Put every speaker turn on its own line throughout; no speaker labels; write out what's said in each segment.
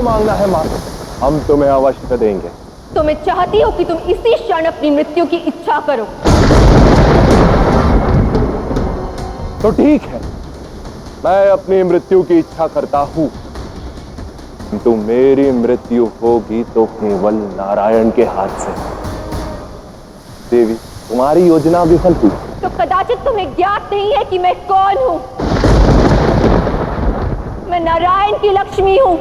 मांगना है मांगो, हम तुम्हें अवश्य देंगे।
तो मैं चाहती हूँ कि तुम इसी क्षण अपनी मृत्यु की इच्छा करो।
तो ठीक है, मैं अपनी मृत्यु की इच्छा करता हूं, किंतु मेरी मृत्यु होगी तो केवल नारायण के हाथ से। देवी, तुम्हारी योजना विफल हुई
तो कदाचित तुम्हें ज्ञात नहीं है कि मैं कौन हूं। मैं नारायण की लक्ष्मी हूं।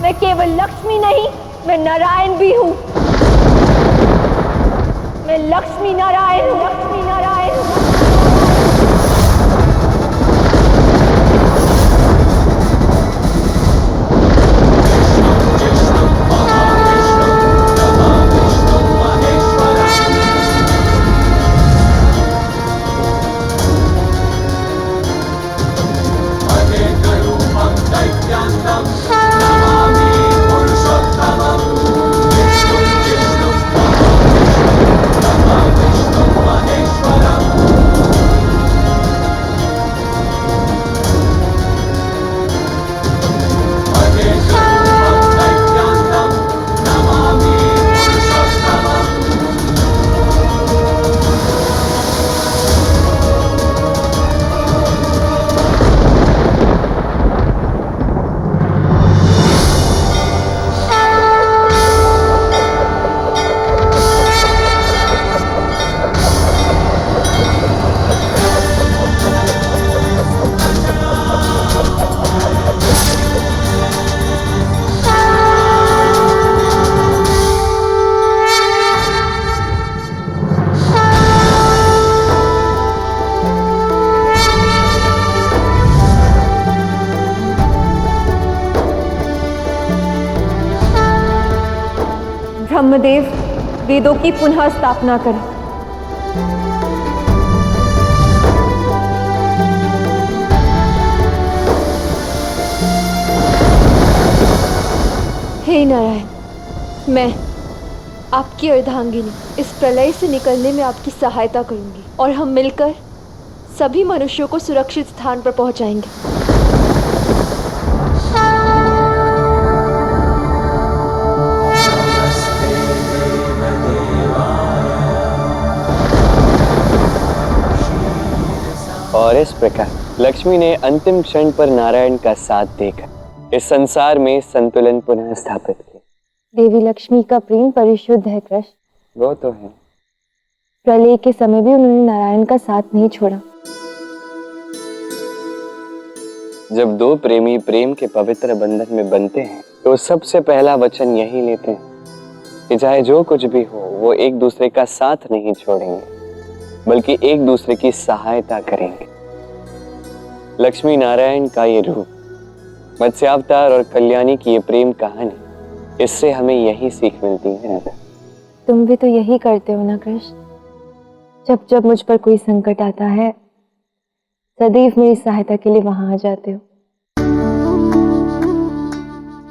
मैं केवल लक्ष्मी नहीं, मैं नारायण भी हूं। मैं लक्ष्मी नारायण हूं, लक्ष्मी नारायण हूं। ब्रह्मदेव, वेदों की पुनः स्थापना करें। हे नारायण, मैं आपकी अर्धांगिनी इस प्रलय से निकलने में आपकी सहायता करूंगी और हम मिलकर सभी मनुष्यों को सुरक्षित स्थान पर पहुंचाएंगे।
और इस प्रकार लक्ष्मी ने अंतिम क्षण पर नारायण का साथ देकर इस संसार में संतुलन पुनः स्थापित किया।
देवी लक्ष्मी का प्रेम परिशुद्ध है कृष्ण।
वो तो है।
प्रलय के समय भी उन्होंने नारायण का साथ नहीं छोड़ा।
जब दो प्रेमी प्रेम के पवित्र बंधन में बनते हैं तो सबसे पहला वचन यही लेते हैं कि चाहे जो कुछ भी हो वो एक दूसरे का साथ नहीं छोड़ेंगे, बल्कि एक दूसरे की सहायता करेंगे। लक्ष्मी नारायण का ये रूप, मत्स्यावतार और कल्याणी की ये प्रेम कहानी, इससे हमें यही सीख मिलती है।
तुम भी तो यही करते हो ना कृष्ण। जब जब मुझ पर कोई संकट आता है, सदैव मेरी सहायता के लिए वहां आ जाते हो।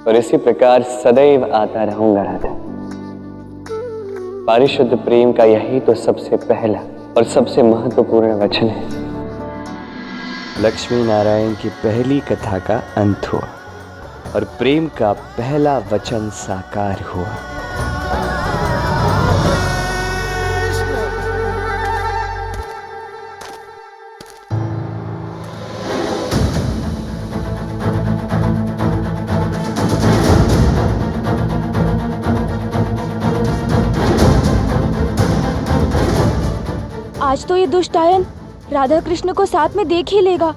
और इसी प्रकार सदैव आता रहूंगा राधा। पारिशुद्ध प्रेम का यही तो सबसे पहला और सबसे महत्वपूर्ण वचन है।
लक्ष्मी नारायण की पहली कथा का अंत हुआ और प्रेम का पहला वचन साकार हुआ।
आज तो ये दुष्टायन राधा कृष्ण को साथ में देख ही लेगा।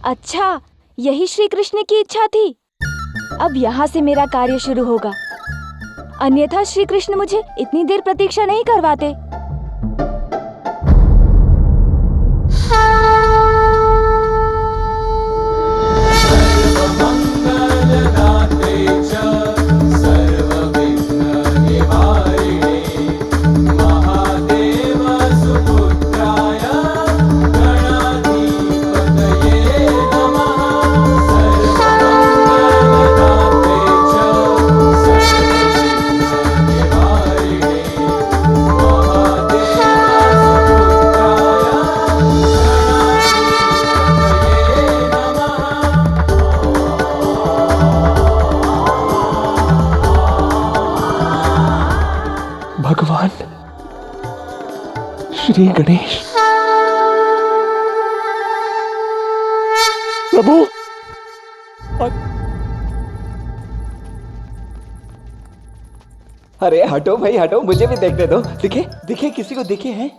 अच्छा, यही श्री कृष्ण की इच्छा थी। अब यहाँ से मेरा कार्य शुरू होगा, अन्यथा श्री कृष्ण मुझे इतनी देर प्रतीक्षा नहीं करवाते।
श्री गणेश। प्रभु
अरे हटो भाई हटो, मुझे भी देखने दो। दिखे दिखे किसी को दिखे हैं?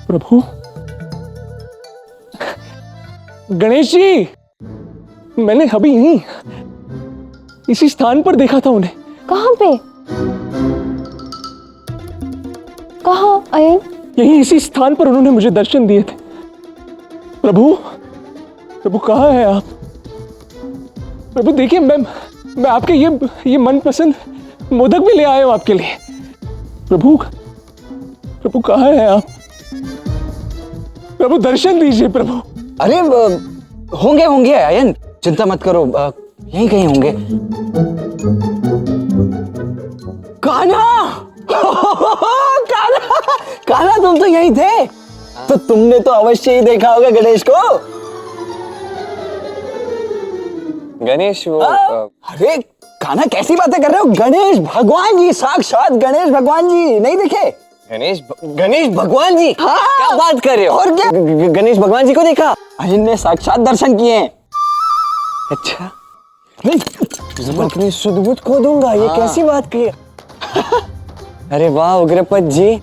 प्रभु गणेश जी, मैंने अभी यहीं इसी स्थान पर देखा था उन्हें।
कहाँ पे? कहाँ अयन?
यहीं इसी स्थान पर उन्होंने मुझे दर्शन दिए थे। प्रभु प्रभु कहाँ हैं आप? प्रभु देखिए, मैं आपके ये मनपसंद मोदक भी ले आया हूं आपके लिए। प्रभु प्रभु कहाँ हैं आप? प्रभु दर्शन दीजिए प्रभु।
अरे होंगे होंगे अयन, चिंता मत करो, यहीं कहीं होंगे। कान्हा कान्हा कान्हा, तुम तो यहीं थे। तो तुमने तो अवश्य ही देखा होगा गणेश को।
गणेश वो
अरे कान्हा, कैसी बातें कर रहे हो? गणेश भगवान जी, साक्षात गणेश भगवान जी नहीं दिखे?
गणेश भगवान जी?
हाँ।
क्या बात कर रहे हो?
और क्या?
गणेश भगवान जी को देखा?
अयन ने साक्षात दर्शन किए हैं।
अच्छा,
नहीं, अपनी सुध-बुध खो दूंगा, ये कैसी बात की?
अरे वाह उग्रपद जी,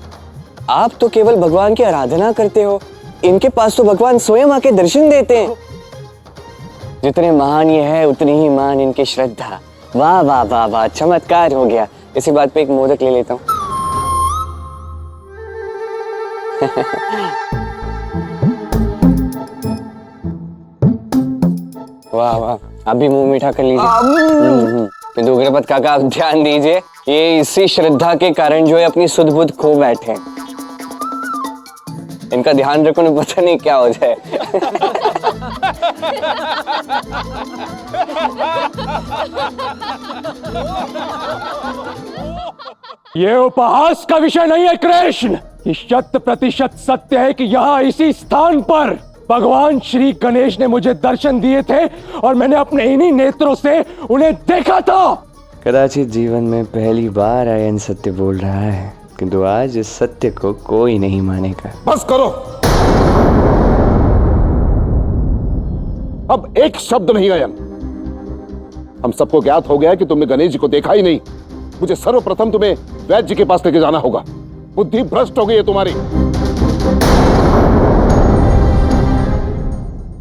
आप तो केवल भगवान की आराधना करते हो, इनके पास तो भगवान स्वयं आके दर्शन देते हैं। जितने महान ये है उतनी ही महान इनकी श्रद्धा। वाह वाह वाह वाह, चमत्कार हो गया। इसी बात पे एक मोदक ले लेता हूँ। वाह वाह, आप भी मुंह मीठा कर लीजिए। किंतु उग्रपद काका, आप ध्यान दीजिए, ये इसी श्रद्धा के कारण जो है अपनी सुध बुध खो बैठे हैं। इनका ध्यान रखो, न पता नहीं क्या हो जाए।
ये उपहास का विषय नहीं है कृष्ण। ये 100% सत्य है कि यहाँ इसी स्थान पर भगवान श्री गणेश ने मुझे दर्शन दिए थे और मैंने अपने इन्हीं नेत्रों से उन्हें देखा था।
कदाचित जीवन में पहली बार अयन सत्य बोल रहा है, किंतु आज इस सत्य को कोई नहीं मानेगा।
बस करो, अब एक शब्द नहीं अयन। हम सबको ज्ञात हो गया कि तुमने गणेश जी को देखा ही नहीं। मुझे सर्वप्रथम तुम्हें वैद्य जी के पास लेके जाना होगा। बुद्धि भ्रष्ट हो गई है तुम्हारी।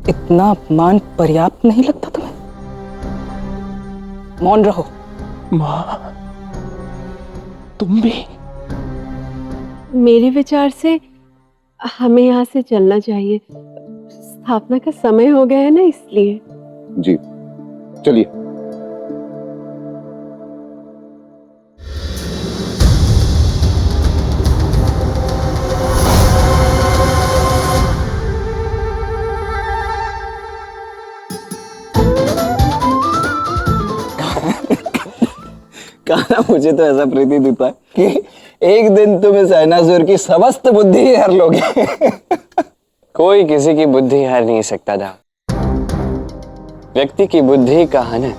इतना अपमान पर्याप्त नहीं लगता तुम्हें? मौन रहो।
माँ, तुम भी?
मेरे विचार से हमें यहाँ से चलना चाहिए। स्थापना का समय हो गया है ना, इसलिए।
जी चलिए।
कान्हा, मुझे तो ऐसा प्रतीत होता है कि एक दिन तुम इस डायनासोर की समस्त बुद्धि ही हर लोगे।
कोई किसी की बुद्धि हर नहीं सकता था। व्यक्ति की बुद्धि का हनन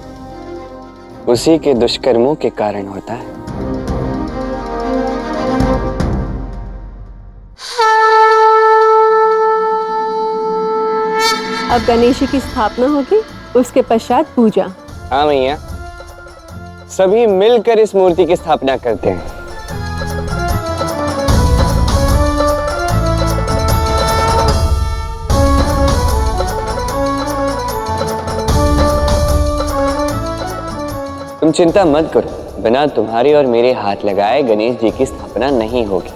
उसी के दुष्कर्मों के कारण होता है।
अब गणेश जी की स्थापना होगी, उसके पश्चात पूजा।
हाँ मैया, सभी मिलकर इस मूर्ति की स्थापना करते हैं। तुम चिंता मत करो, बिना तुम्हारे और मेरे हाथ लगाए गणेश जी की स्थापना नहीं होगी।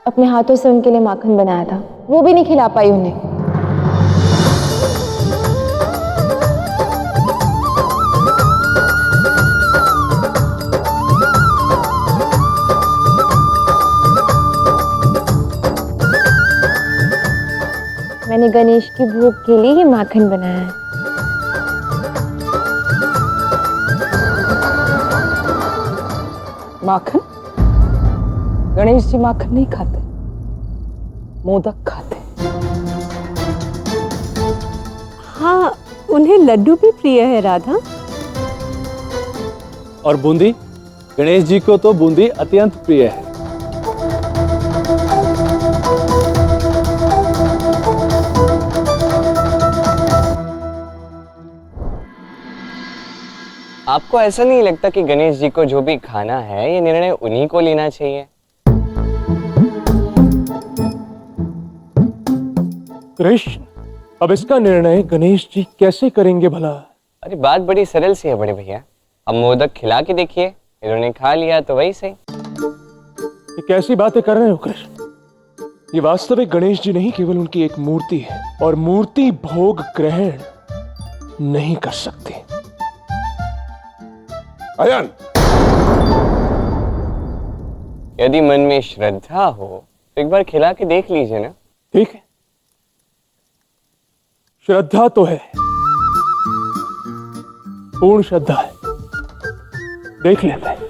अपने हाथों से उनके लिए माखन बनाया था, वो भी नहीं खिला पाई उन्हें। मैंने गणेश की भोग के लिए ही माखन बनाया है।
माखन? गणेश जी माखन नहीं खाते, मोदक खाते।
हाँ, उन्हें लड्डू भी प्रिय है राधा।
और बूंदी? गणेश जी को तो बूंदी अत्यंत प्रिय है।
आपको ऐसा नहीं लगता कि गणेश जी को जो भी खाना है ये निर्णय उन्हीं को लेना चाहिए?
कृष्ण, अब इसका निर्णय गणेश जी कैसे करेंगे भला?
अरे बात बड़ी सरल सी है बड़े भैया, अब मोदक खिला के देखिए, इन्होंने खा लिया तो वही सही।
ये कैसी बातें कर रहे हो कृष्ण? ये वास्तविक गणेश जी नहीं, केवल उनकी एक मूर्ति है, और मूर्ति भोग ग्रहण नहीं कर सकती।
अयन,
यदि मन में श्रद्धा हो तो एक बार खिला के देख लीजिए ना।
ठीक है, श्रद्धा तो है, पूर्ण श्रद्धा है, देख लेते हैं।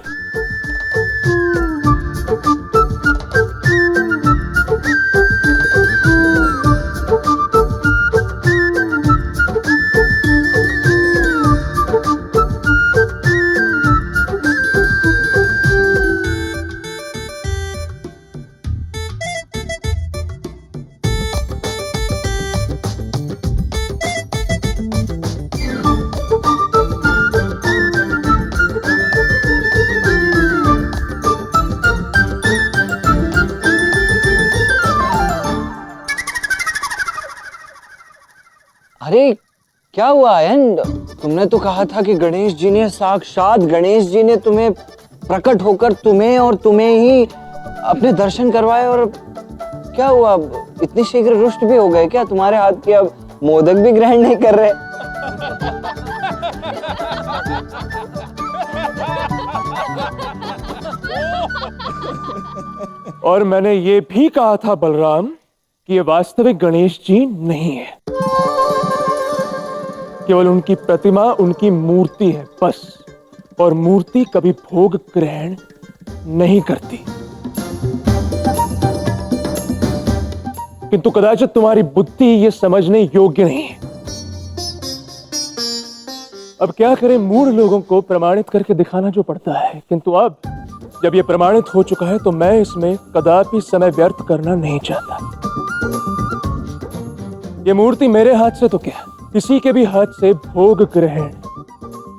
अरे क्या हुआ आयन? तुमने तो कहा था कि गणेश जी ने, साक्षात गणेश जी ने तुम्हें प्रकट होकर तुम्हें और तुम्हें ही अपने दर्शन करवाए, और क्या हुआ? इतनी शीघ्र रुष्ट भी हो गए क्या? तुम्हारे हाथ के अब मोदक भी ग्रहण नहीं कर रहे?
और मैंने ये भी कहा था बलराम कि ये वास्तविक गणेश जी नहीं है, केवल उनकी प्रतिमा, उनकी मूर्ति है बस, और मूर्ति कभी भोग ग्रहण नहीं करती। किंतु कदाचित तुम्हारी बुद्धि ये समझने योग्य नहीं है। अब क्या करें, मूढ़ लोगों को प्रमाणित करके दिखाना जो पड़ता है, किंतु अब जब ये प्रमाणित हो चुका है तो मैं इसमें कदापि समय व्यर्थ करना नहीं चाहता। ये मूर्ति मेरे हाथ से तो क्या, किसी के भी हाथ से भोग ग्रहण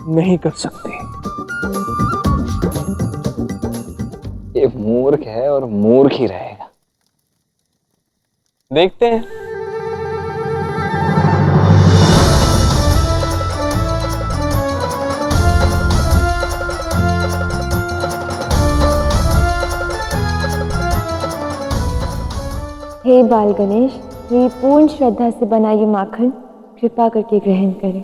नहीं कर सकती।
ये मूर्ख है और मूर्ख ही रहेगा। देखते हैं।
हे बाल गणेश, मेरी पूर्ण श्रद्धा से बना ये माखन कृपा करके ग्रहण करें।